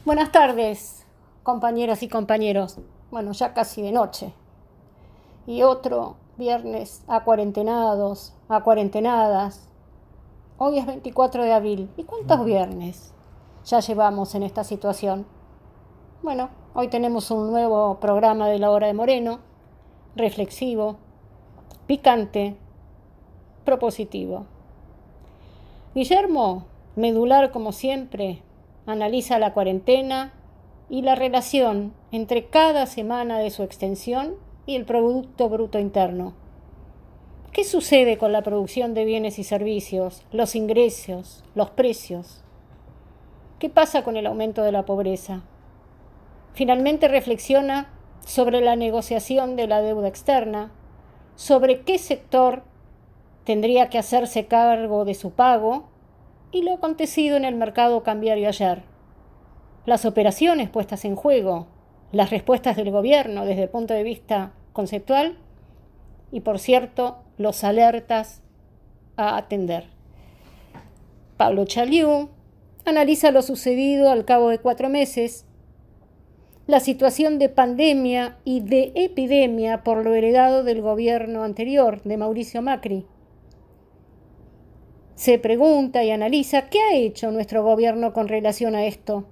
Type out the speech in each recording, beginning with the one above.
Buenas tardes, compañeras y compañeros. Bueno, ya casi de noche. Y otro viernes a cuarentenados, a cuarentenadas. Hoy es 24 de abril. ¿Y cuántos viernes ya llevamos en esta situación? Bueno, hoy tenemos un nuevo programa de La Hora de Moreno, reflexivo, picante, propositivo. Guillermo, medular como siempre, analiza la cuarentena y la relación entre cada semana de su extensión y el Producto Bruto Interno. ¿Qué sucede con la producción de bienes y servicios, los ingresos, los precios? ¿Qué pasa con el aumento de la pobreza? Finalmente reflexiona sobre la negociación de la deuda externa, sobre qué sector tendría que hacerse cargo de su pago y lo acontecido en el mercado cambiario ayer. Las operaciones puestas en juego, las respuestas del gobierno desde el punto de vista conceptual y, por cierto, los alertas a atender. Pablo Chaliú analiza lo sucedido al cabo de 4 meses, la situación de pandemia y de epidemia por lo heredado del gobierno anterior de Mauricio Macri. Se pregunta y analiza qué ha hecho nuestro gobierno con relación a esto.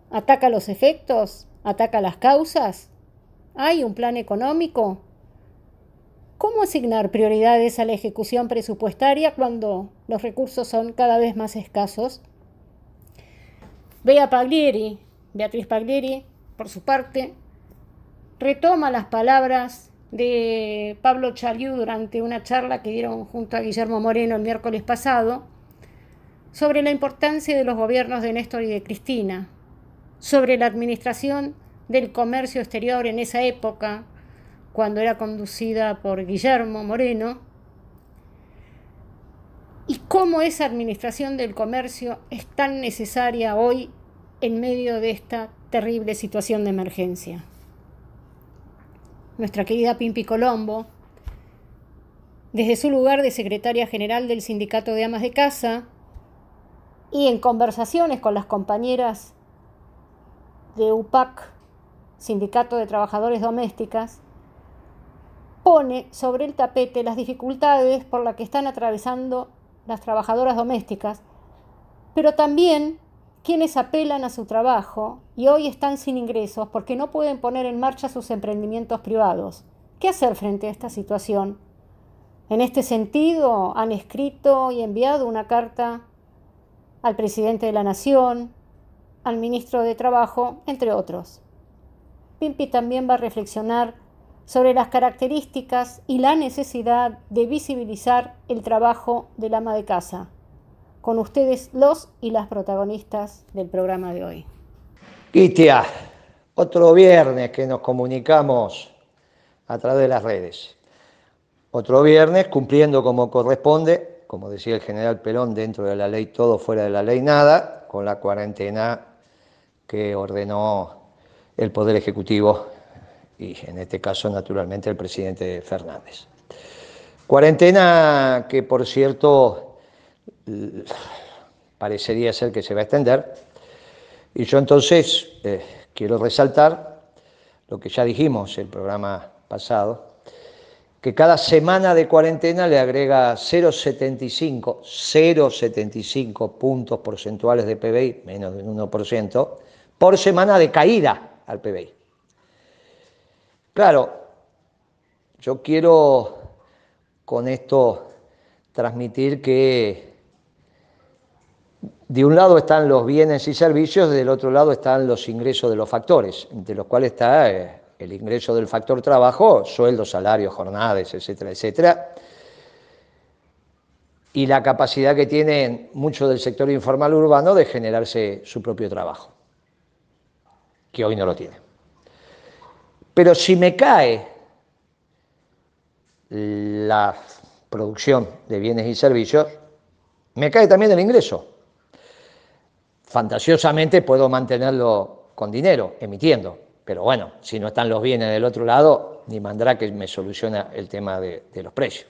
¿Ataca los efectos? ¿Ataca las causas? ¿Hay un plan económico? ¿Cómo asignar prioridades a la ejecución presupuestaria cuando los recursos son cada vez más escasos? Beatriz Paglieri, por su parte, retoma las palabras de Pablo Chaliú durante una charla que dieron junto a Guillermo Moreno el miércoles pasado sobre la importancia de los gobiernos de Néstor y de Cristina, sobre la administración del comercio exterior en esa época, cuando era conducida por Guillermo Moreno, y cómo esa administración del comercio es tan necesaria hoy en medio de esta terrible situación de emergencia. Nuestra querida Pimpi Colombo, desde su lugar de secretaria general del Sindicato de Amas de Casa y en conversaciones con las compañeras de UPAC, Sindicato de Trabajadores Domésticas, pone sobre el tapete las dificultades por las que están atravesando las trabajadoras domésticas, pero también quienes apelan a su trabajo y hoy están sin ingresos porque no pueden poner en marcha sus emprendimientos privados. ¿Qué hacer frente a esta situación? En este sentido, han escrito y enviado una carta al presidente de la Nación, al ministro de Trabajo, entre otros. Pimpi también va a reflexionar sobre las características y la necesidad de visibilizar el trabajo del ama de casa. Con ustedes los y las protagonistas del programa de hoy. Kitia, otro viernes que nos comunicamos a través de las redes. Otro viernes cumpliendo como corresponde, como decía el general Perón, dentro de la ley todo, fuera de la ley nada, con la cuarentena que ordenó el Poder Ejecutivo y en este caso naturalmente el presidente Fernández. Cuarentena que por cierto parecería ser que se va a extender y yo entonces quiero resaltar lo que ya dijimos el programa pasado, que cada semana de cuarentena le agrega 0,75 puntos porcentuales de PBI, menos de un 1%, por semana de caída al PBI. Claro, yo quiero con esto transmitir que de un lado están los bienes y servicios, del otro lado están los ingresos de los factores, entre los cuales está el ingreso del factor trabajo, sueldos, salarios, jornadas, etcétera, etcétera, y la capacidad que tienen muchos del sector informal urbano de generarse su propio trabajo, que hoy no lo tienen. Pero si me cae la producción de bienes y servicios, me cae también el ingreso. Fantasiosamente puedo mantenerlo con dinero, emitiendo, pero bueno, si no están los bienes del otro lado, ni Mandrake me soluciona el tema de los precios.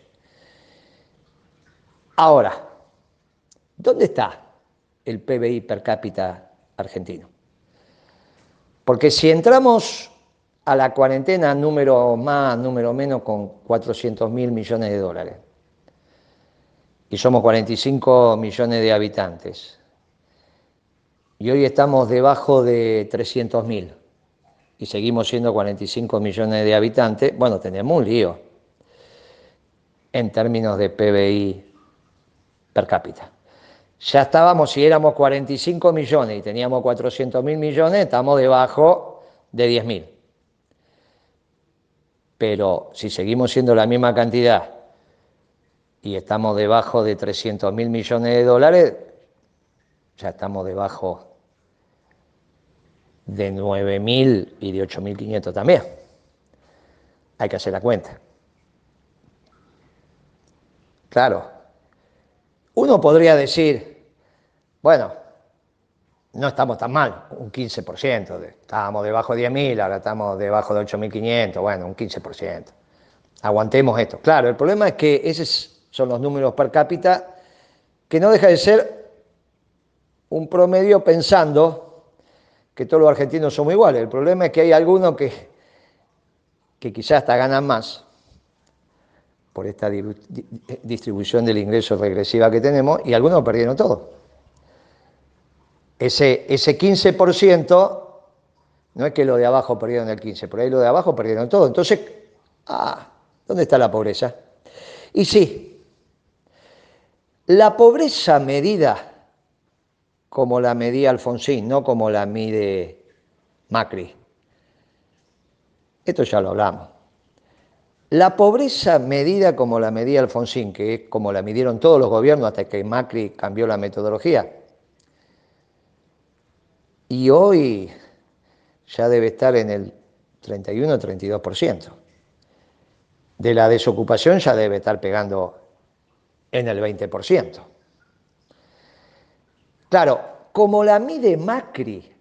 Ahora, ¿dónde está el PBI per cápita argentino? Porque si entramos a la cuarentena, número más, número menos, con 400.000 millones de dólares, y somos 45 millones de habitantes, y hoy estamos debajo de 300.000, y seguimos siendo 45 millones de habitantes, bueno, tenemos un lío en términos de PBI per cápita. Ya estábamos, si éramos 45 millones y teníamos 400.000 millones, estamos debajo de 10.000. Pero si seguimos siendo la misma cantidad y estamos debajo de 300.000 millones de dólares, ya estamos debajo de 9.000 y de 8.500 también. Hay que hacer la cuenta. Claro, uno podría decir, bueno, no estamos tan mal, un 15%, estábamos debajo de 10.000, ahora estamos debajo de 8.500, bueno, un 15%. Aguantemos esto. Claro, el problema es que esos son los números per cápita, que no deja de ser un promedio pensando que todos los argentinos somos iguales. El problema es que hay algunos que quizás hasta ganan más por esta distribución del ingreso regresiva que tenemos, y algunos perdieron todo. Ese 15% no es que los de abajo perdieron el 15%, por ahí los de abajo perdieron todo. Entonces, ¿dónde está la pobreza? Y sí, la pobreza medida como la medía Alfonsín, no como la mide Macri. Esto ya lo hablamos. La pobreza medida como la medía Alfonsín, que es como la midieron todos los gobiernos hasta que Macri cambió la metodología, y hoy ya debe estar en el 31-32%. De la desocupación ya debe estar pegando en el 20%. Claro, como la mide Macri,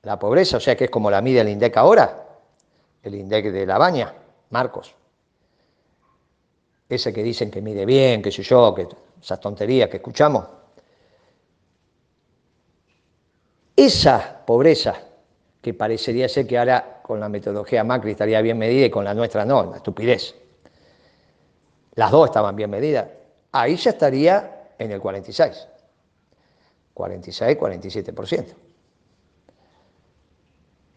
la pobreza, o sea que es como la mide el INDEC ahora, el INDEC de La Baña, Marcos, ese que dicen que mide bien, qué sé yo, que esas tonterías que escuchamos. Esa pobreza, que parecería ser que ahora con la metodología Macri estaría bien medida y con la nuestra no, una estupidez. Las dos estaban bien medidas. Ahí ya estaría en el 46, 47%.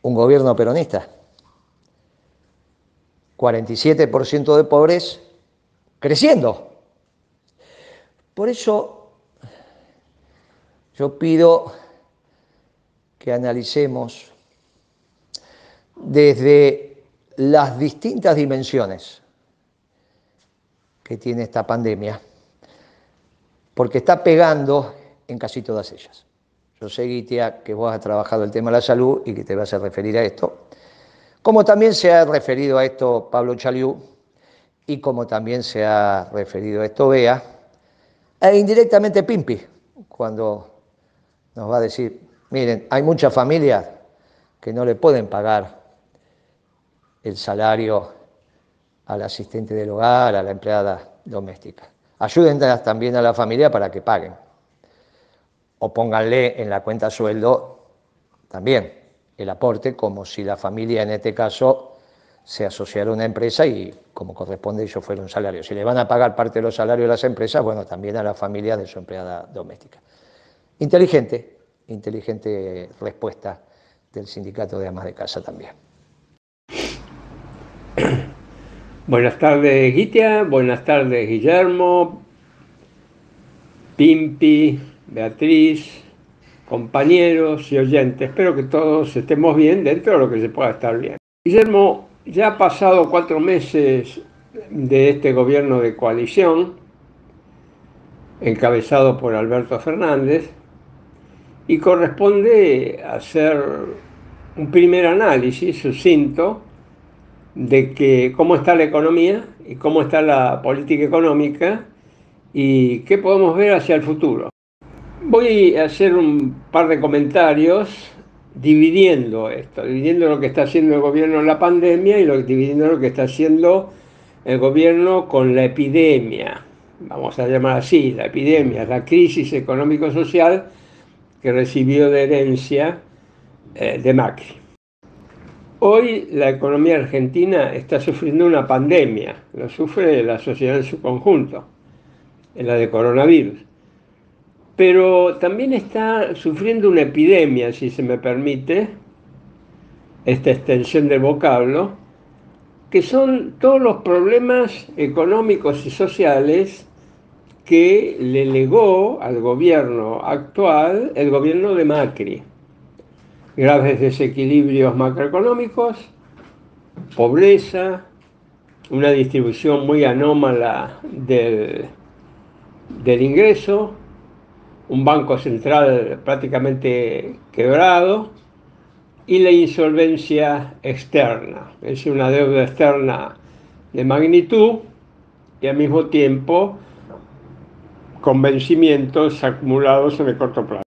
Un gobierno peronista, 47% de pobreza, creciendo. Por eso yo pido que analicemos desde las distintas dimensiones que tiene esta pandemia, porque está pegando en casi todas ellas. Yo sé, Guitia, que vos has trabajado el tema de la salud y que te vas a referir a esto, como también se ha referido a esto Pablo Chaliú y como también se ha referido a esto Bea, e indirectamente Pimpi, cuando nos va a decir, miren, hay muchas familias que no le pueden pagar el salario al asistente del hogar, a la empleada doméstica. Ayuden también a la familia para que paguen. O pónganle en la cuenta sueldo también el aporte, como si la familia en este caso se asociara a una empresa y como corresponde ello fuera un salario. Si le van a pagar parte de los salarios de las empresas, bueno, también a la familia de su empleada doméstica. Inteligente respuesta del Sindicato de Amas de Casa también. Buenas tardes, Gitia, buenas tardes, Guillermo, Pimpi, Beatriz, compañeros y oyentes. Espero que todos estemos bien dentro de lo que se pueda estar bien. Guillermo, ya ha pasado 4 meses de este gobierno de coalición, encabezado por Alberto Fernández, y corresponde hacer un primer análisis sucinto de cómo está la economía y cómo está la política económica y qué podemos ver hacia el futuro. Voy a hacer un par de comentarios dividiendo lo que está haciendo el gobierno en la pandemia y dividiendo lo que está haciendo el gobierno con la epidemia. Vamos a llamar así, la epidemia, la crisis económico-social que recibió de herencia de Macri. Hoy la economía argentina está sufriendo una pandemia, lo sufre la sociedad en su conjunto, en la de coronavirus. Pero también está sufriendo una epidemia, si se me permite, esta extensión del vocablo, que son todos los problemas económicos y sociales que le legó al gobierno actual el gobierno de Macri. Graves desequilibrios macroeconómicos, pobreza, una distribución muy anómala del ingreso, un banco central prácticamente quebrado y la insolvencia externa, es decir, una deuda externa de magnitud y al mismo tiempo con vencimientos acumulados en el corto plazo.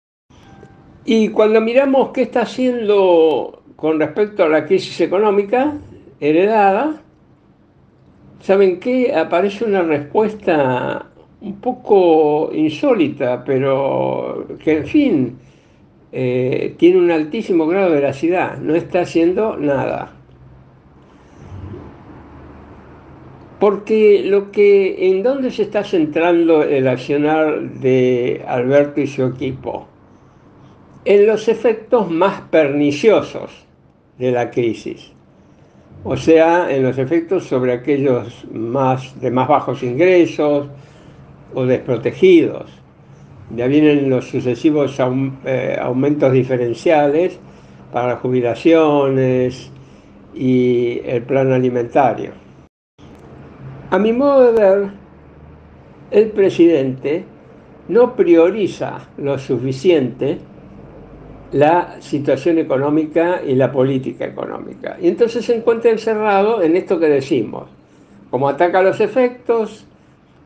Y cuando miramos qué está haciendo con respecto a la crisis económica heredada, ¿saben qué? Aparece una respuesta un poco insólita, pero que en fin tiene un altísimo grado de veracidad. No está haciendo nada. Porque ¿en dónde se está centrando el accionar de Alberto y su equipo? En los efectos más perniciosos de la crisis, o sea, en los efectos sobre aquellos de más bajos ingresos o desprotegidos. Ya vienen los sucesivos aumentos diferenciales para las jubilaciones y el plan alimentario. A mi modo de ver, el presidente no prioriza lo suficiente la situación económica y la política económica. Y entonces se encuentra encerrado en esto que decimos. Como ataca los efectos,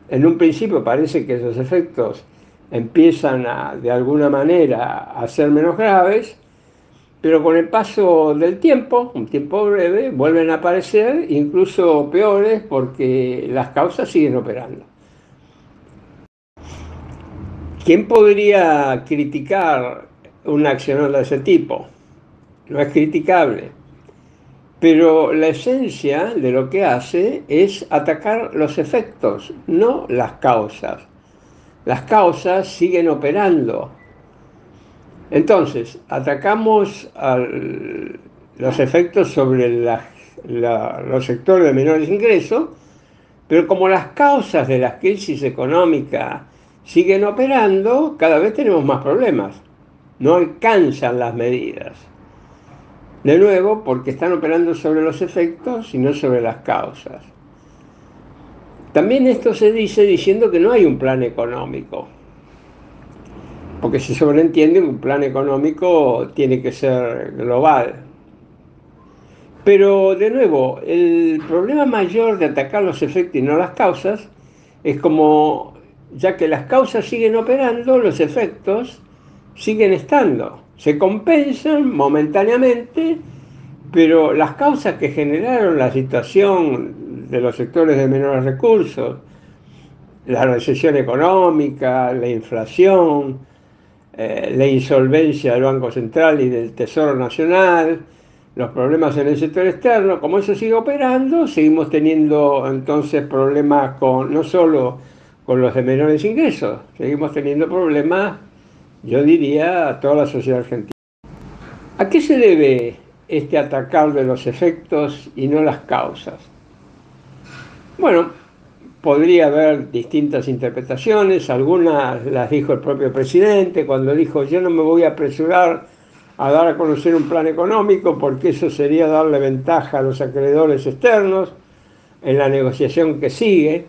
en un principio parece que esos efectos empiezan de alguna manera a ser menos graves, pero con el paso del tiempo, un tiempo breve, vuelven a aparecer incluso peores porque las causas siguen operando. ¿Quién podría criticar una acción de ese tipo? No es criticable. Pero la esencia de lo que hace es atacar los efectos, no las causas. Las causas siguen operando. Entonces, atacamos los efectos sobre los sectores de menores ingresos, pero como las causas de la crisis económica siguen operando, cada vez tenemos más problemas. No alcanzan las medidas. De nuevo, porque están operando sobre los efectos y no sobre las causas. También esto se dice diciendo que no hay un plan económico, porque se sobreentiende que un plan económico tiene que ser global. Pero, de nuevo, el problema mayor de atacar los efectos y no las causas es como, ya que las causas siguen operando, los efectos siguen estando. Se compensan momentáneamente, pero las causas que generaron la situación de los sectores de menores recursos, la recesión económica, la inflación, la insolvencia del Banco Central y del Tesoro Nacional, los problemas en el sector externo, como eso sigue operando, seguimos teniendo entonces problemas no solo con los de menores ingresos, seguimos teniendo problemas, yo diría, a toda la sociedad argentina. ¿A qué se debe este atacar de los efectos y no las causas? Bueno, podría haber distintas interpretaciones, algunas las dijo el propio presidente cuando dijo: yo no me voy a apresurar a dar a conocer un plan económico porque eso sería darle ventaja a los acreedores externos en la negociación que sigue.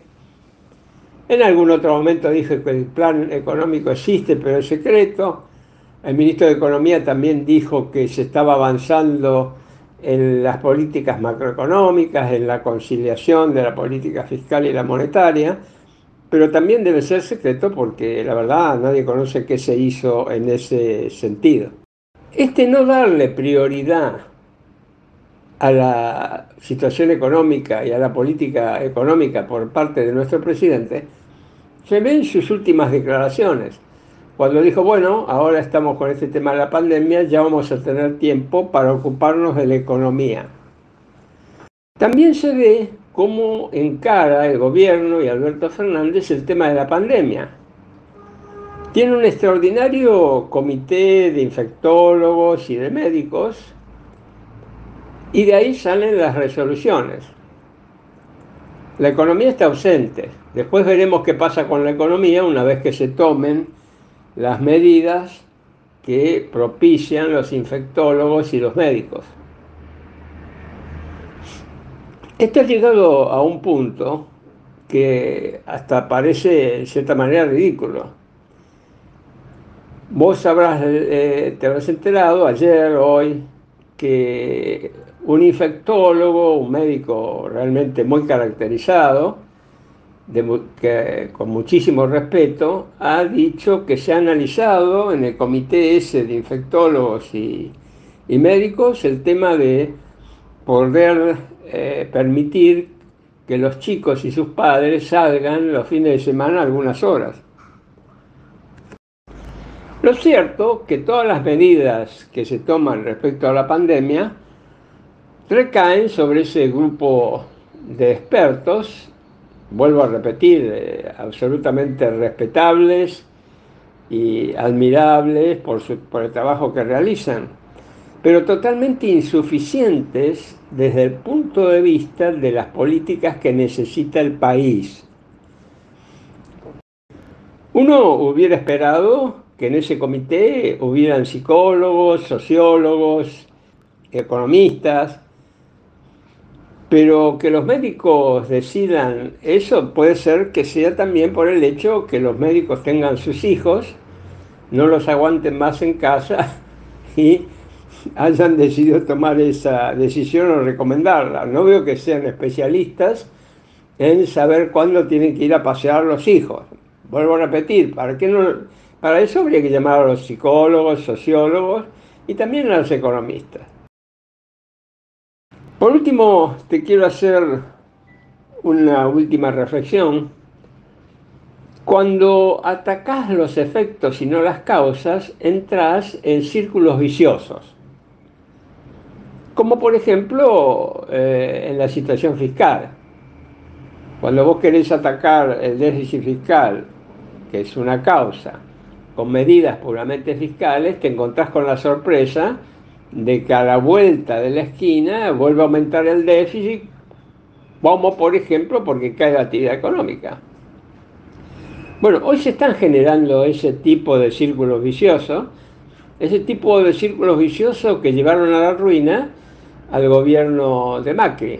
En algún otro momento dijo que el plan económico existe pero es secreto. El ministro de Economía también dijo que se estaba avanzando en las políticas macroeconómicas, en la conciliación de la política fiscal y la monetaria, pero también debe ser secreto porque la verdad nadie conoce qué se hizo en ese sentido. No darle prioridad a la situación económica y a la política económica por parte de nuestro presidente se ve en sus últimas declaraciones, cuando dijo, bueno, ahora estamos con este tema de la pandemia, ya vamos a tener tiempo para ocuparnos de la economía. También se ve cómo encara el gobierno y Alberto Fernández el tema de la pandemia. Tiene un extraordinario comité de infectólogos y de médicos, y de ahí salen las resoluciones. La economía está ausente. Después veremos qué pasa con la economía una vez que se tomen las medidas que propician los infectólogos y los médicos. Esto ha llegado a un punto que hasta parece en cierta manera ridículo. Vos te habrás enterado ayer, hoy, que un infectólogo, un médico realmente muy caracterizado, con muchísimo respeto, ha dicho que se ha analizado en el comité ese de infectólogos y médicos el tema de poder permitir que los chicos y sus padres salgan los fines de semana algunas horas. Lo cierto que todas las medidas que se toman respecto a la pandemia recaen sobre ese grupo de expertos, vuelvo a repetir, absolutamente respetables y admirables por el trabajo que realizan, pero totalmente insuficientes desde el punto de vista de las políticas que necesita el país. Uno hubiera esperado que en ese comité hubieran psicólogos, sociólogos, economistas, pero que los médicos decidan eso puede ser que sea también por el hecho que los médicos tengan sus hijos, no los aguanten más en casa y hayan decidido tomar esa decisión o recomendarla. No veo que sean especialistas en saber cuándo tienen que ir a pasear los hijos. Vuelvo a repetir, para eso habría que llamar a los psicólogos, sociólogos y también a los economistas. Por último, te quiero hacer una última reflexión. Cuando atacás los efectos y no las causas, entras en círculos viciosos. Como por ejemplo en la situación fiscal. Cuando vos querés atacar el déficit fiscal, que es una causa, con medidas puramente fiscales, te encontrás con la sorpresa de que a la vuelta de la esquina vuelve a aumentar el déficit, como por ejemplo porque cae la actividad económica. Bueno, hoy se están generando ese tipo de círculos viciosos, que llevaron a la ruina al gobierno de Macri.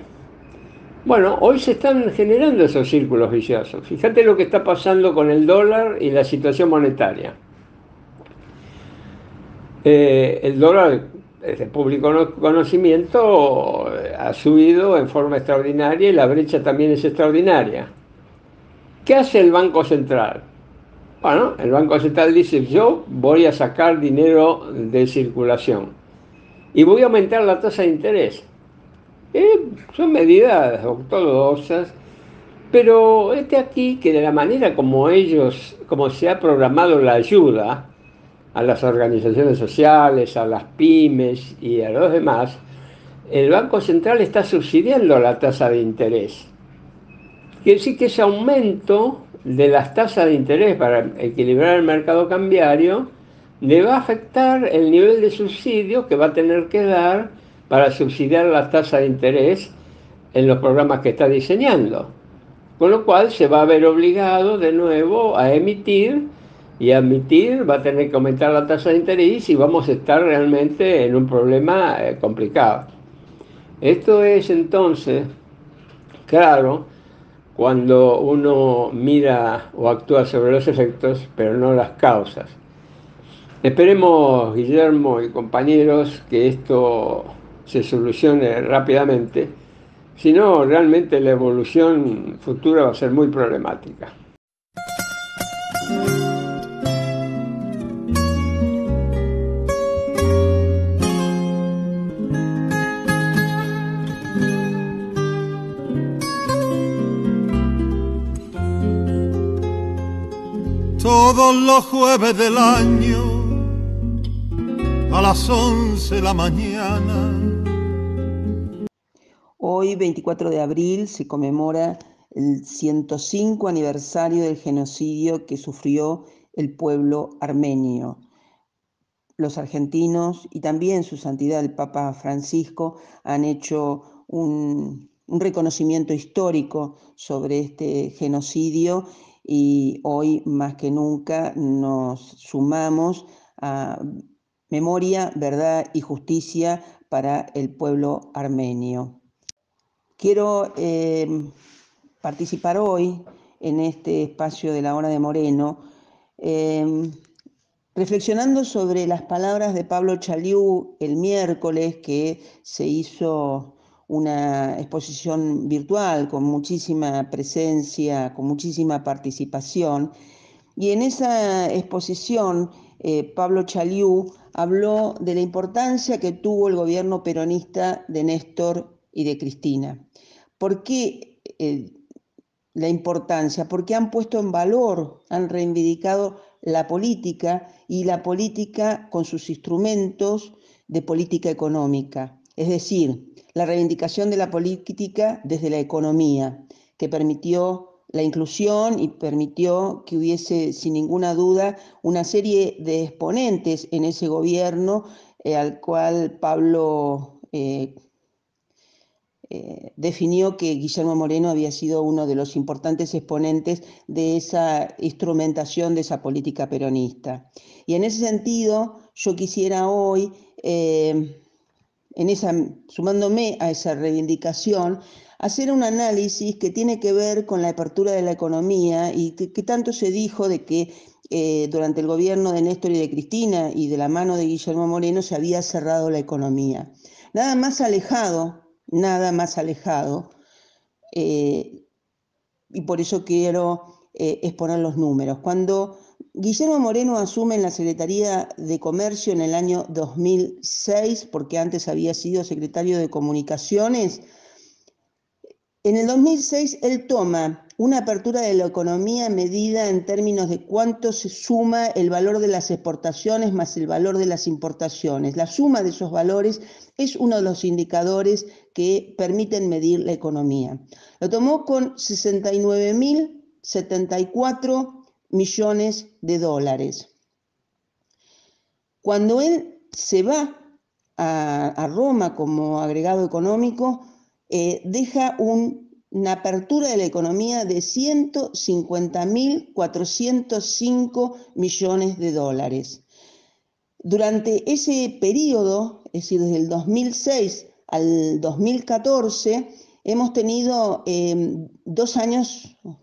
Bueno, hoy se están generando esos círculos viciosos. Fíjate lo que está pasando con el dólar y la situación monetaria. El dólar, desde público conocimiento, ha subido en forma extraordinaria y la brecha también es extraordinaria. ¿Qué hace el Banco Central? Bueno, el Banco Central dice, yo voy a sacar dinero de circulación y voy a aumentar la tasa de interés. Son medidas ortodoxas, pero aquí que de la manera como se ha programado la ayuda a las organizaciones sociales, a las pymes y a los demás, el Banco Central está subsidiando la tasa de interés. Quiere decir que ese aumento de las tasas de interés para equilibrar el mercado cambiario le va a afectar el nivel de subsidio que va a tener que dar para subsidiar la tasa de interés en los programas que está diseñando. Con lo cual se va a ver obligado de nuevo a emitir, y a emitir va a tener que aumentar la tasa de interés y vamos a estar realmente en un problema complicado. Esto es entonces, claro, cuando uno mira o actúa sobre los efectos, pero no las causas. Esperemos, Guillermo y compañeros, que esto se solucione rápidamente, si no, realmente la evolución futura va a ser muy problemática. Todos los jueves del año a las 11 de la mañana. Hoy, 24 de abril, se conmemora el 105 aniversario del genocidio que sufrió el pueblo armenio. Los argentinos y también su santidad el Papa Francisco han hecho un reconocimiento histórico sobre este genocidio y hoy más que nunca nos sumamos a memoria, verdad y justicia para el pueblo armenio. Quiero participar hoy en este espacio de la Hora de Moreno reflexionando sobre las palabras de Pablo Chaliú el miércoles, que se hizo una exposición virtual con muchísima presencia, con muchísima participación. Y en esa exposición, Pablo Chaliú habló de la importancia que tuvo el gobierno peronista de Néstor y de Cristina. ¿Por qué la importancia? Porque han puesto en valor, han reivindicado la política y la política con sus instrumentos de política económica. Es decir, la reivindicación de la política desde la economía, que permitió la inclusión y permitió que hubiese, sin ninguna duda, una serie de exponentes en ese gobierno al cual Pablo definió que Guillermo Moreno había sido uno de los importantes exponentes de esa instrumentación de esa política peronista. Y en ese sentido, yo quisiera hoy, sumándome a esa reivindicación, hacer un análisis que tiene que ver con la apertura de la economía y que tanto se dijo de que durante el gobierno de Néstor y de Cristina y de la mano de Guillermo Moreno se había cerrado la economía. Nada más alejado, y por eso quiero exponer los números. Cuando Guillermo Moreno asume en la Secretaría de Comercio en el año 2006, porque antes había sido secretario de Comunicaciones, en el 2006 él toma una apertura de la economía medida en términos de cuánto se suma el valor de las exportaciones más el valor de las importaciones. La suma de esos valores es uno de los indicadores que permiten medir la economía. Lo tomó con 69.074 millones de dólares. Cuando él se va a Roma como agregado económico, deja una apertura de la economía de 150.405 millones de dólares. Durante ese periodo, es decir, desde el 2006 al 2014, hemos tenido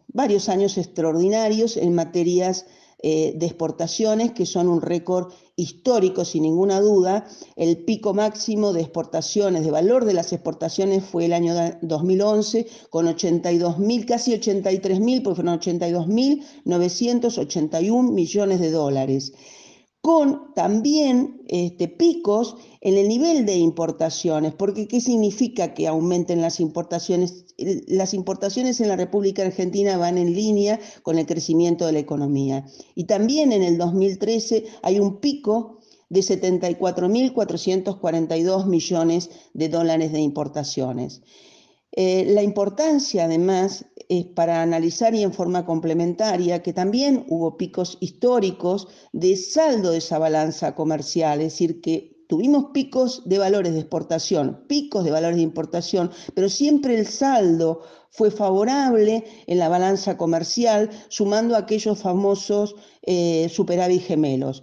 varios años extraordinarios en materias de exportaciones, que son un récord histórico sin ninguna duda. El pico máximo de exportaciones, de valor de las exportaciones, fue el año 2011 con 82.000, casi 83.000, porque fueron 82.981 millones de dólares. Con también picos en el nivel de importaciones, porque ¿qué significa que aumenten las importaciones? Las importaciones en la República Argentina van en línea con el crecimiento de la economía. Y también en el 2013 hay un pico de 74.442 millones de dólares de importaciones. La importancia, además, es para analizar y en forma complementaria que también hubo picos históricos de saldo de esa balanza comercial, es decir, que tuvimos picos de valores de exportación, picos de valores de importación, pero siempre el saldo fue favorable en la balanza comercial, sumando aquellos famosos superávit gemelos.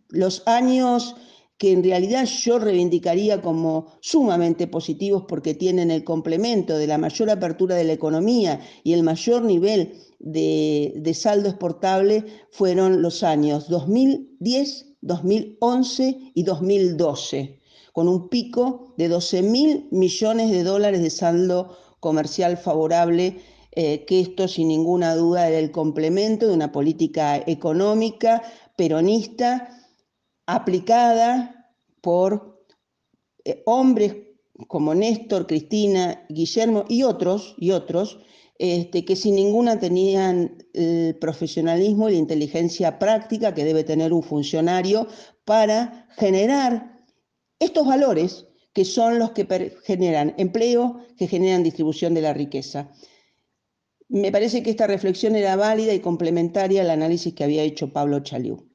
Los años que en realidad yo reivindicaría como sumamente positivos porque tienen el complemento de la mayor apertura de la economía y el mayor nivel de saldo exportable, fueron los años 2010, 2011 y 2012, con un pico de 12.000 millones de dólares de saldo comercial favorable, que esto sin ninguna duda era el complemento de una política económica peronista aplicada por hombres como Néstor, Cristina, Guillermo y otros, que sin ninguna tenían el profesionalismo y la inteligencia práctica que debe tener un funcionario para generar estos valores que son los que generan empleo, que generan distribución de la riqueza. Me parece que esta reflexión era válida y complementaria al análisis que había hecho Pablo Chaliú.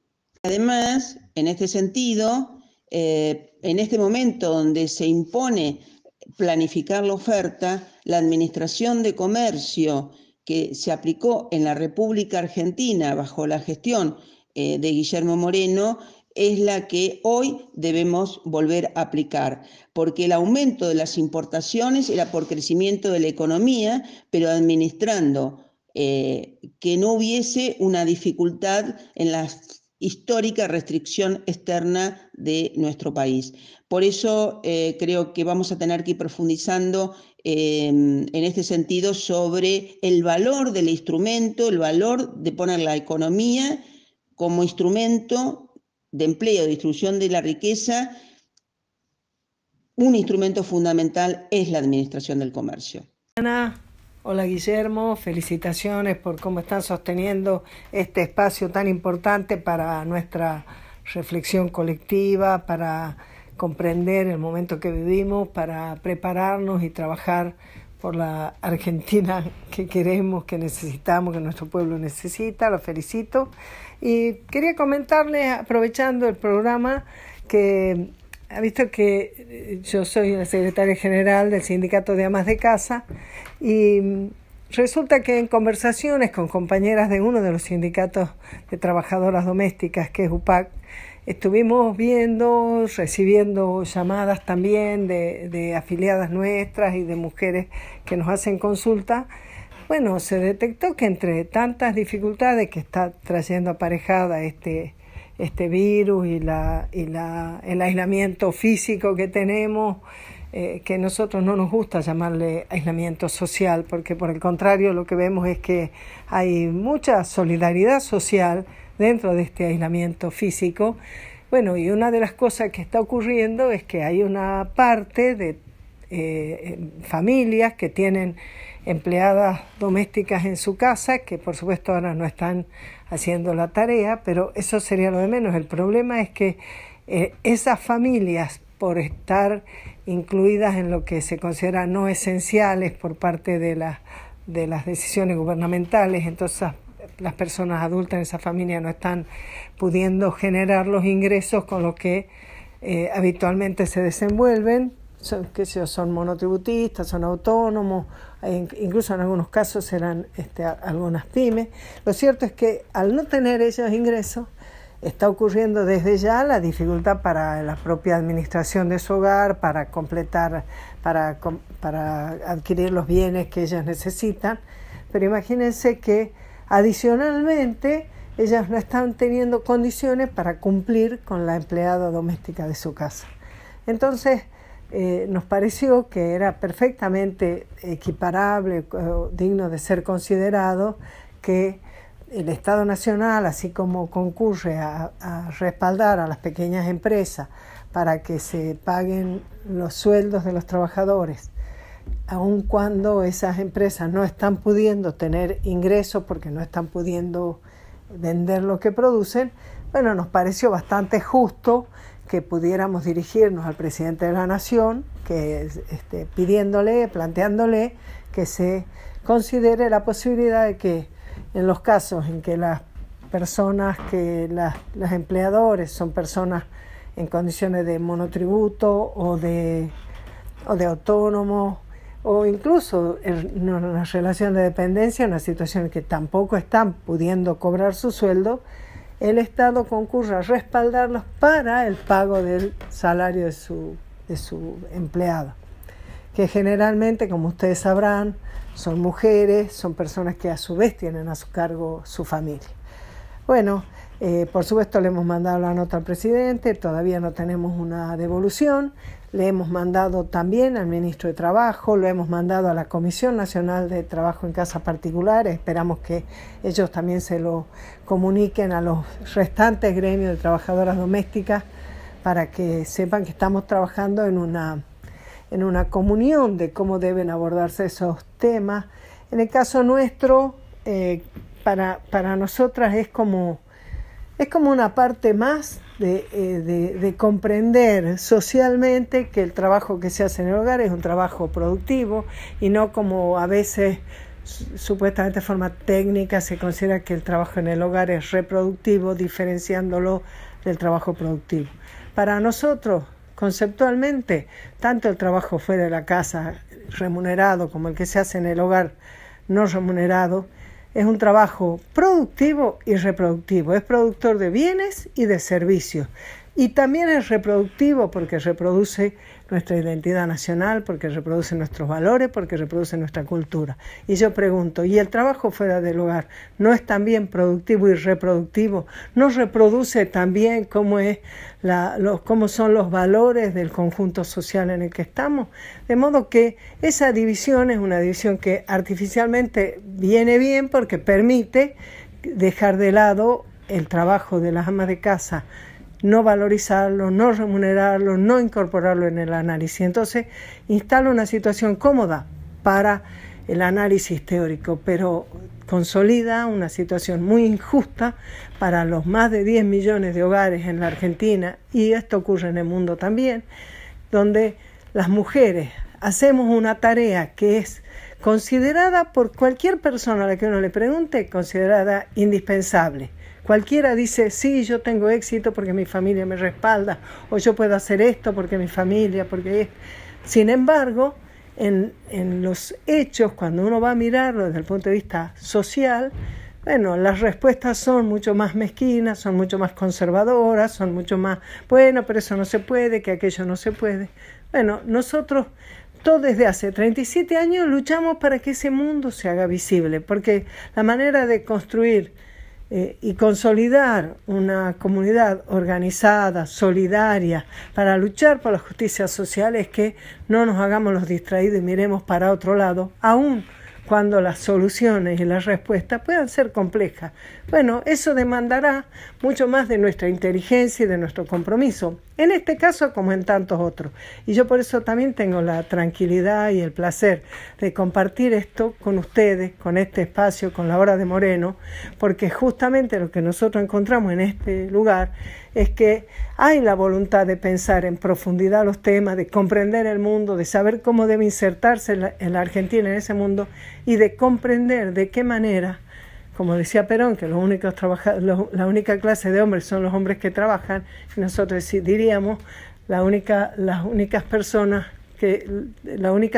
Además, en este sentido, en este momento donde se impone planificar la oferta, la Administración de Comercio que se aplicó en la República Argentina bajo la gestión de Guillermo Moreno es la que hoy debemos volver a aplicar, porque el aumento de las importaciones era por crecimiento de la economía, pero administrando que no hubiese una dificultad en la histórica restricción externa de nuestro país. Por eso creo que vamos a tener que ir profundizando en este sentido sobre el valor del instrumento, el valor de poner la economía como instrumento de empleo, de distribución de la riqueza. Un instrumento fundamental es la administración del comercio. Ana, hola Guillermo, felicitaciones por cómo están sosteniendo este espacio tan importante para nuestra reflexión colectiva, para comprender el momento que vivimos, para prepararnos y trabajar por la Argentina que queremos, que necesitamos, que nuestro pueblo necesita. Los felicito. Y quería comentarles, aprovechando el programa, que ha visto que yo soy la secretaria general del Sindicato de Amas de Casa y resulta que en conversaciones con compañeras de uno de los sindicatos de trabajadoras domésticas, que es UPAC, estuvimos recibiendo llamadas también de afiliadas nuestras y de mujeres que nos hacen consulta. Bueno, se detectó que entre tantas dificultades que está trayendo aparejada este virus y el aislamiento físico que tenemos, que a nosotros no nos gusta llamarle aislamiento social, porque por el contrario lo que vemos es que hay mucha solidaridad social dentro de este aislamiento físico. Bueno, y una de las cosas que está ocurriendo es que hay una parte de familias que tienen empleadas domésticas en su casa, que por supuesto ahora no están haciendo la tarea, pero eso sería lo de menos. El problema es que esas familias, por estar incluidas en lo que se considera no esenciales por parte de las decisiones gubernamentales, entonces las personas adultas en esa familia no están pudiendo generar los ingresos con los que habitualmente se desenvuelven. Son monotributistas, son autónomos, incluso en algunos casos serán algunas pymes. Lo cierto es que al no tener esos ingresos, está ocurriendo desde ya la dificultad para la propia administración de su hogar, para completar, para adquirir los bienes que ellas necesitan. Pero imagínense que adicionalmente ellas no están teniendo condiciones para cumplir con la empleada doméstica de su casa. Entonces, nos pareció que era perfectamente equiparable, digno de ser considerado, que el Estado Nacional, así como concurre a respaldar a las pequeñas empresas para que se paguen los sueldos de los trabajadores, aun cuando esas empresas no están pudiendo tener ingresos porque no están pudiendo vender lo que producen, bueno, nos pareció bastante justo que pudiéramos dirigirnos al presidente de la Nación, que pidiéndole, planteándole que se considere la posibilidad de que en los casos en que las personas, los empleadores son personas en condiciones de monotributo o de autónomos, o incluso en una relación de dependencia, una situación en que tampoco están pudiendo cobrar su sueldo, el Estado concurra a respaldarlos para el pago del salario de su empleado, que generalmente, como ustedes sabrán, son mujeres, son personas que a su vez tienen a su cargo su familia. Bueno, por supuesto le hemos mandado la nota al presidente, todavía no tenemos una devolución, le hemos mandado también al ministro de Trabajo, lo hemos mandado a la Comisión Nacional de Trabajo en Casas Particulares, esperamos que ellos también se lo comuniquen a los restantes gremios de trabajadoras domésticas para que sepan que estamos trabajando en una comunión de cómo deben abordarse esos temas. En el caso nuestro, para nosotras es como una parte más de comprender socialmente que el trabajo que se hace en el hogar es un trabajo productivo y no como a veces supuestamente de forma técnica se considera que el trabajo en el hogar es reproductivo, diferenciándolo del trabajo productivo. Para nosotros, conceptualmente, tanto el trabajo fuera de la casa remunerado como el que se hace en el hogar no remunerado es un trabajo productivo y reproductivo, es productor de bienes y de servicios. Y también es reproductivo porque reproduce nuestra identidad nacional, porque reproduce nuestros valores, porque reproduce nuestra cultura. Y yo pregunto, ¿y el trabajo fuera del hogar no es también productivo y reproductivo? ¿No reproduce también cómo son los valores del conjunto social en el que estamos? De modo que esa división es una división que artificialmente viene bien porque permite dejar de lado el trabajo de las amas de casa, no valorizarlo, no remunerarlo, no incorporarlo en el análisis. Entonces, instala una situación cómoda para el análisis teórico, pero consolida una situación muy injusta para los más de 10 millones de hogares en la Argentina, y esto ocurre en el mundo también, donde las mujeres hacemos una tarea que es considerada por cualquier persona a la que uno le pregunte, considerada indispensable. Cualquiera dice, sí, yo tengo éxito porque mi familia me respalda, o yo puedo hacer esto porque mi familia, porque... Sin embargo, en los hechos, cuando uno va a mirarlo desde el punto de vista social, bueno, las respuestas son mucho más mezquinas, son mucho más conservadoras, son mucho más, bueno, pero eso no se puede, que aquello no se puede. Bueno, nosotros todos desde hace 37 años luchamos para que ese mundo se haga visible, porque la manera de construir y consolidar una comunidad organizada, solidaria, para luchar por la justicia social es que no nos hagamos los distraídos y miremos para otro lado, aún cuando las soluciones y las respuestas puedan ser complejas. Bueno, eso demandará mucho más de nuestra inteligencia y de nuestro compromiso, en este caso como en tantos otros. Y yo por eso también tengo la tranquilidad y el placer de compartir esto con ustedes, con este espacio, con la Hora de Moreno, porque justamente lo que nosotros encontramos en este lugar es que hay la voluntad de pensar en profundidad los temas, de comprender el mundo, de saber cómo debe insertarse en la Argentina en ese mundo y de comprender de qué manera, como decía Perón, que la única clase de hombres son los hombres que trabajan, y nosotros diríamos la única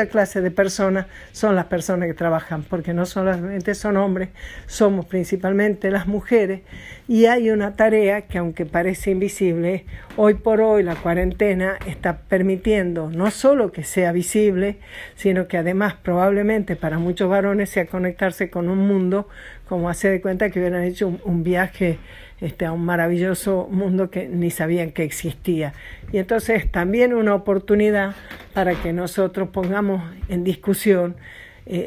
clase de personas son las personas que trabajan, porque no solamente son hombres, somos principalmente las mujeres, y hay una tarea que, aunque parece invisible, hoy por hoy la cuarentena está permitiendo no solo que sea visible, sino que además probablemente para muchos varones sea conectarse con un mundo como hace de cuenta que hubieran hecho un viaje a un maravilloso mundo que ni sabían que existía. Y entonces también una oportunidad para que nosotros pongamos en discusión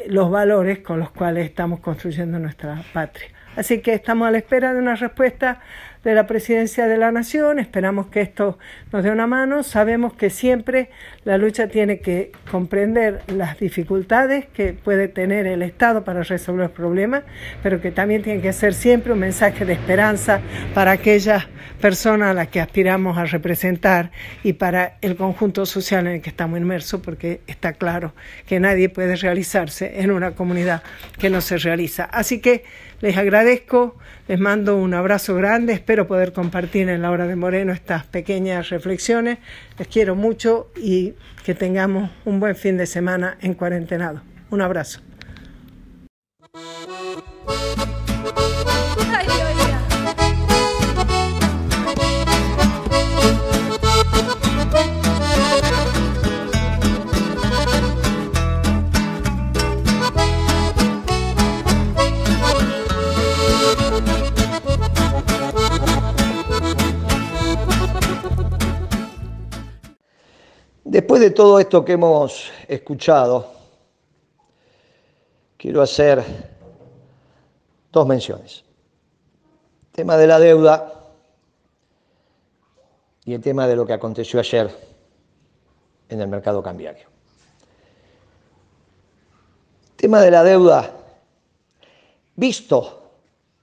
los valores con los cuales estamos construyendo nuestra patria. Así que estamos a la espera de una respuesta de la Presidencia de la Nación, esperamos que esto nos dé una mano, sabemos que siempre la lucha tiene que comprender las dificultades que puede tener el Estado para resolver los problemas, pero que también tiene que ser siempre un mensaje de esperanza para aquellas personas a las que aspiramos a representar y para el conjunto social en el que estamos inmersos, porque está claro que nadie puede realizarse en una comunidad que no se realiza. Así que les agradezco, les mando un abrazo grande, espero poder compartir en la Hora de Moreno estas pequeñas reflexiones. Les quiero mucho y que tengamos un buen fin de semana en cuarentenado. Un abrazo. Después de todo esto que hemos escuchado, quiero hacer dos menciones. El tema de la deuda y el tema de lo que aconteció ayer en el mercado cambiario. El tema de la deuda visto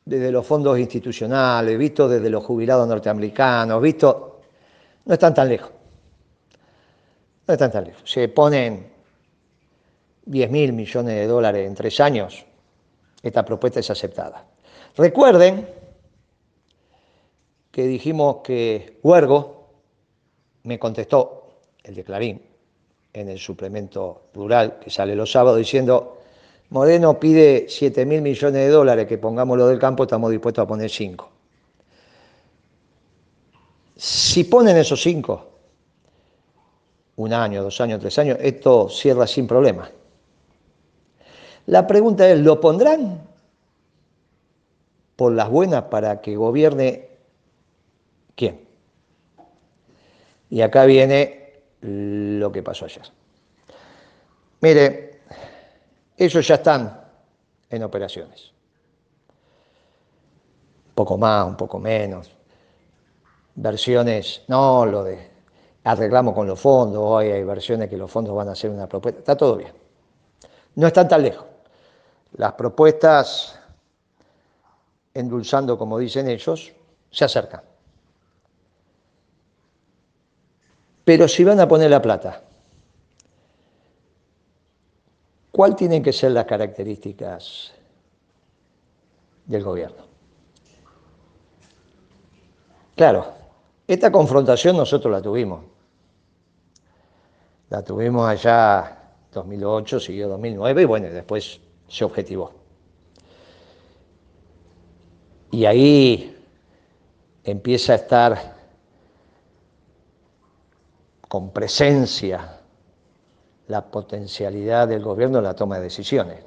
desde los fondos institucionales, visto desde los jubilados norteamericanos, visto, no están tan lejos. No están tan lejos. Se ponen 10.000 millones de dólares en 3 años, esta propuesta es aceptada. Recuerden que dijimos que Huergo me contestó, el de Clarín, en el suplemento rural que sale los sábados, diciendo: Moreno pide 7.000 millones de dólares, que pongamos lo del campo, estamos dispuestos a poner 5. Si ponen esos 5, 1 año, 2 años, 3 años, esto cierra sin problema. La pregunta es, ¿lo pondrán por las buenas para que gobierne quién? Y acá viene lo que pasó ayer. Mire, ellos ya están en operaciones. Un poco más, un poco menos. Versiones, no, lo de arreglamos con los fondos, hoy hay versiones que los fondos van a hacer una propuesta. Está todo bien. No están tan lejos. Las propuestas, endulzando como dicen ellos, se acercan. Pero si van a poner la plata, ¿cuáles tienen que ser las características del gobierno? Claro, esta confrontación nosotros la tuvimos. La tuvimos allá 2008, siguió 2009 y bueno, después se objetivó. Y ahí empieza a estar con presencia la potencialidad del gobierno en la toma de decisiones.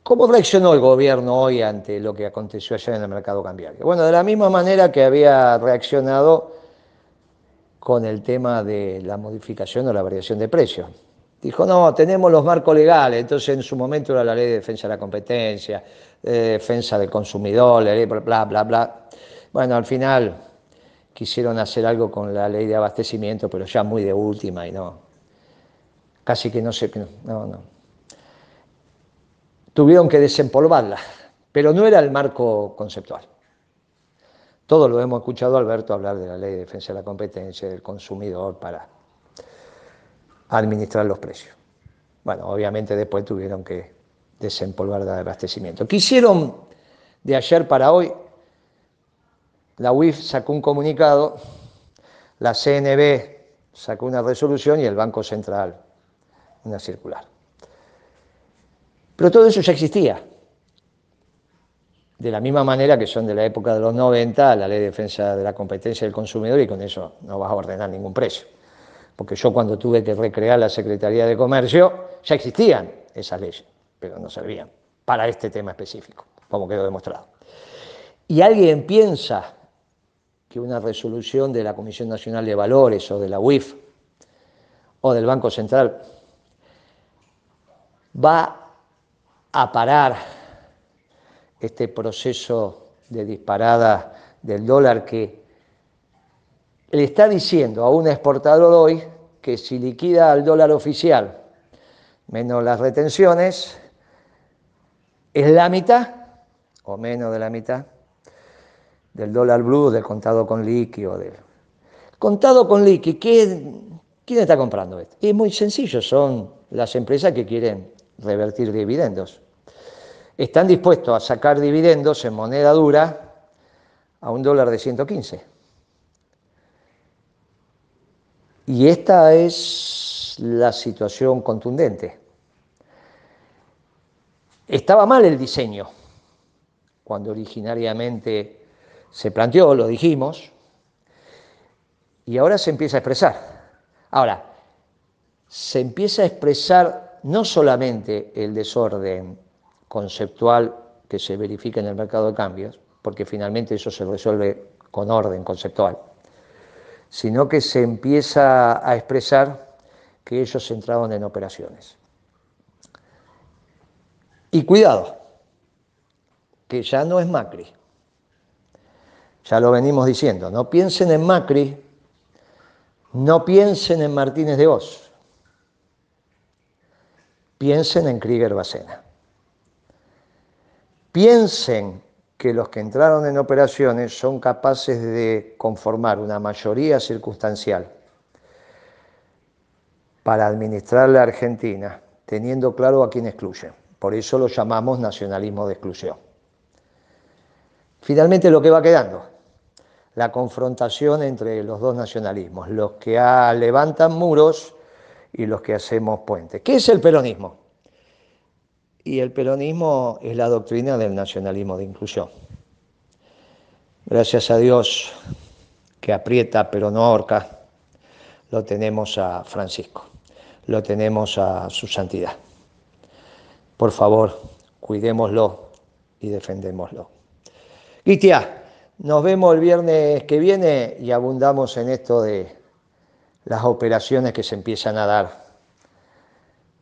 ¿Cómo reaccionó el gobierno hoy ante lo que aconteció ayer en el mercado cambiario? Bueno, de la misma manera que había reaccionado con el tema de la modificación o la variación de precios. Dijo, no, tenemos los marcos legales, entonces en su momento era la ley de defensa de la competencia, defensa del consumidor, la ley bla, bla, bla. Bueno, al final quisieron hacer algo con la ley de abastecimiento, pero ya muy de última y no, casi que no sé, no. Tuvieron que desempolvarla, pero no era el marco conceptual. Todos lo hemos escuchado a Alberto hablar de la ley de defensa de la competencia, del consumidor para administrar los precios. Bueno, obviamente después tuvieron que desempolvar la de abastecimiento. Quisieron de ayer para hoy, la UIF sacó un comunicado, la CNB sacó una resolución y el Banco Central una circular. Pero todo eso ya existía. De la misma manera que son de la época de los 90, la ley de defensa de la competencia del consumidor, y con eso no vas a ordenar ningún precio. Porque yo cuando tuve que recrear la Secretaría de Comercio, ya existían esas leyes, pero no servían para este tema específico, como quedó demostrado. Y alguien piensa que una resolución de la Comisión Nacional de Valores o de la UIF o del Banco Central va a parar este proceso de disparada del dólar que le está diciendo a un exportador hoy que si liquida al dólar oficial menos las retenciones, es la mitad o menos de la mitad del dólar blue, del contado con liqui o del contado con liqui. ¿Quién está comprando esto? Es muy sencillo, son las empresas que quieren revertir dividendos. Están dispuestos a sacar dividendos en moneda dura a $1 de 115. Y esta es la situación contundente. Estaba mal el diseño cuando originariamente se planteó, lo dijimos, y ahora se empieza a expresar. Ahora, se empieza a expresar no solamente el desorden conceptual que se verifica en el mercado de cambios, porque finalmente eso se resuelve con orden conceptual, sino que se empieza a expresar que ellos entraron en operaciones. Y cuidado, que ya no es Macri. Ya lo venimos diciendo, no piensen en Macri, no piensen en Martínez de Hoz, piensen en Krieger Bacena. piensen que los que entraron en operaciones son capaces de conformar una mayoría circunstancial para administrar la Argentina, teniendo claro a quién excluyen. Por eso lo llamamos nacionalismo de exclusión. Finalmente, lo que va quedando, la confrontación entre los dos nacionalismos, los que levantan muros y los que hacemos puentes. ¿Qué es el peronismo? Y el peronismo es la doctrina del nacionalismo de inclusión. Gracias a Dios, que aprieta pero no ahorca, lo tenemos a Francisco, lo tenemos a su santidad. Por favor, cuidémoslo y defendémoslo. Guitia, nos vemos el viernes que viene y abundamos en esto de las operaciones que se empiezan a dar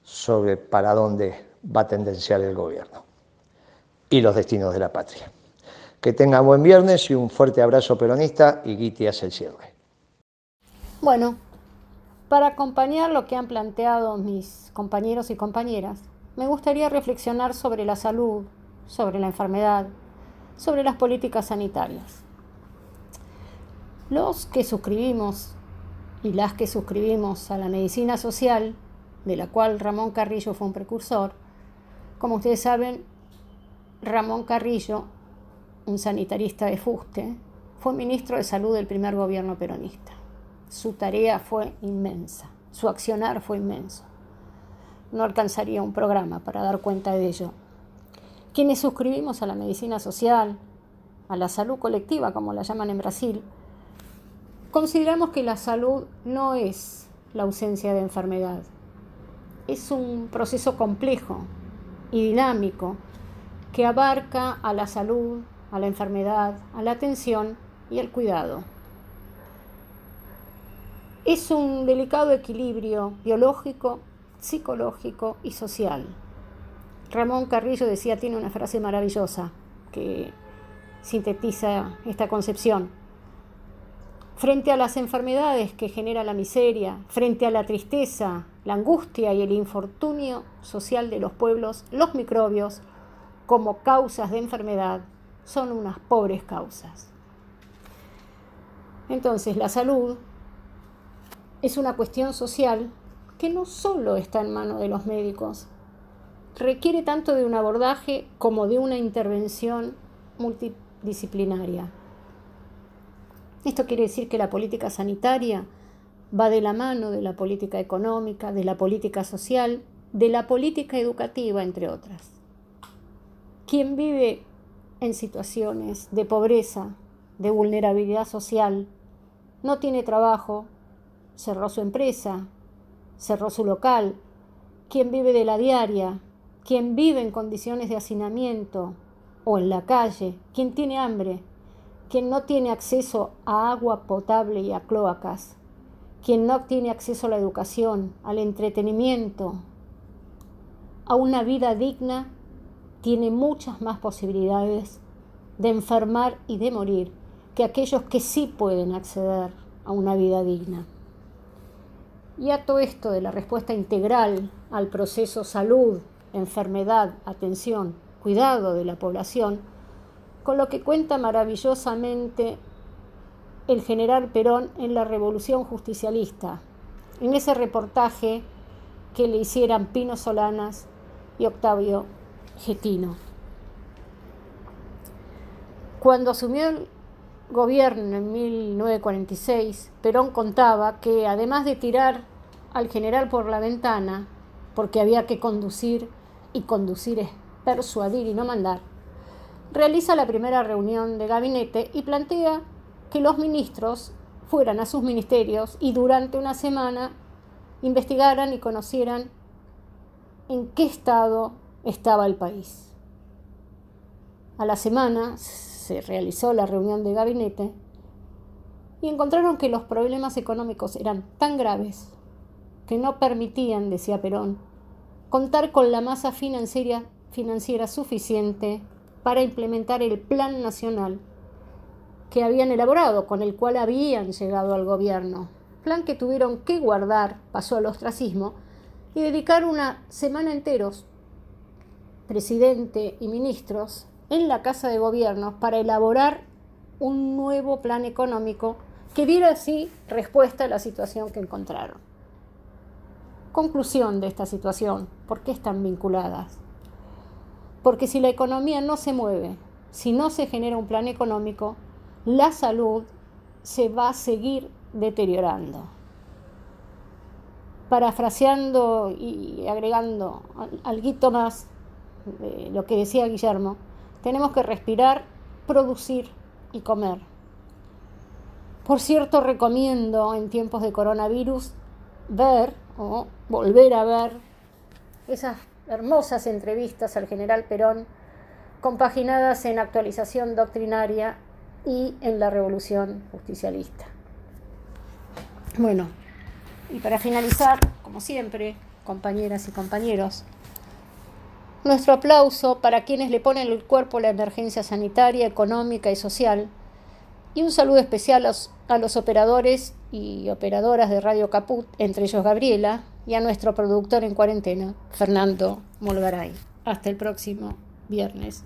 sobre para dónde va a tendenciar el gobierno y los destinos de la patria. Que tengan buen viernes y un fuerte abrazo peronista, y Guiti hace el cierre. Bueno, para acompañar lo que han planteado mis compañeros y compañeras, me gustaría reflexionar sobre la salud, sobre la enfermedad, sobre las políticas sanitarias. Los que suscribimos y las que suscribimos a la medicina social, de la cual Ramón Carrillo fue un precursor, como ustedes saben, Ramón Carrillo, un sanitarista de fuste, fue ministro de Salud del primer gobierno peronista. Su tarea fue inmensa, su accionar fue inmenso. No alcanzaría un programa para dar cuenta de ello. Quienes suscribimos a la medicina social, a la salud colectiva, como la llaman en Brasil, consideramos que la salud no es la ausencia de enfermedad. Es un proceso complejo y dinámico que abarca a la salud, a la enfermedad, a la atención y al cuidado. Es un delicado equilibrio biológico, psicológico y social. Ramón Carrillo decía, tiene una frase maravillosa que sintetiza esta concepción. Frente a las enfermedades que genera la miseria, frente a la tristeza, la angustia y el infortunio social de los pueblos, los microbios, como causas de enfermedad, son unas pobres causas. Entonces, la salud es una cuestión social que no solo está en manos de los médicos, requiere tanto de un abordaje como de una intervención multidisciplinaria. Esto quiere decir que la política sanitaria va de la mano de la política económica, de la política social, de la política educativa, entre otras. Quien vive en situaciones de pobreza, de vulnerabilidad social, no tiene trabajo, cerró su empresa, cerró su local, quien vive de la diaria, quien vive en condiciones de hacinamiento o en la calle, quien tiene hambre, quien no tiene acceso a agua potable y a cloacas, quien no tiene acceso a la educación, al entretenimiento, a una vida digna, tiene muchas más posibilidades de enfermar y de morir que aquellos que sí pueden acceder a una vida digna. Y a todo esto de la respuesta integral al proceso salud, enfermedad, atención, cuidado de la población, con lo que cuenta maravillosamente el general Perón en la Revolución Justicialista, en ese reportaje que le hicieran Pino Solanas y Octavio Getino. Cuando asumió el gobierno en 1946, Perón contaba que además de tirar al general por la ventana, porque había que conducir, y conducir es persuadir y no mandar, realiza la primera reunión de gabinete y plantea que los ministros fueran a sus ministerios y durante una semana investigaran y conocieran en qué estado estaba el país. A la semana se realizó la reunión de gabinete y encontraron que los problemas económicos eran tan graves que no permitían, decía Perón, contar con la masa financiera suficiente para implementar el plan nacional que habían elaborado, con el cual habían llegado al gobierno. Plan que tuvieron que guardar, pasó al ostracismo, y dedicar una semana enteros, presidente y ministros, en la Casa de Gobierno para elaborar un nuevo plan económico que diera así respuesta a la situación que encontraron. Conclusión de esta situación, ¿por qué están vinculadas? Porque si la economía no se mueve, si no se genera un plan económico, la salud se va a seguir deteriorando. Parafraseando y agregando algo más de lo que decía Guillermo, tenemos que respirar, producir y comer. Por cierto, recomiendo en tiempos de coronavirus ver o volver a ver esas hermosas entrevistas al general Perón, compaginadas en Actualización Doctrinaria y en La Revolución Justicialista. Bueno, y para finalizar, como siempre, compañeras y compañeros, nuestro aplauso para quienes le ponen el cuerpo a la emergencia sanitaria, económica y social, y un saludo especial a los operadores y operadoras de Radio Caput, entre ellos Gabriela, y a nuestro productor en cuarentena, Fernando Molgaray. Hasta el próximo viernes.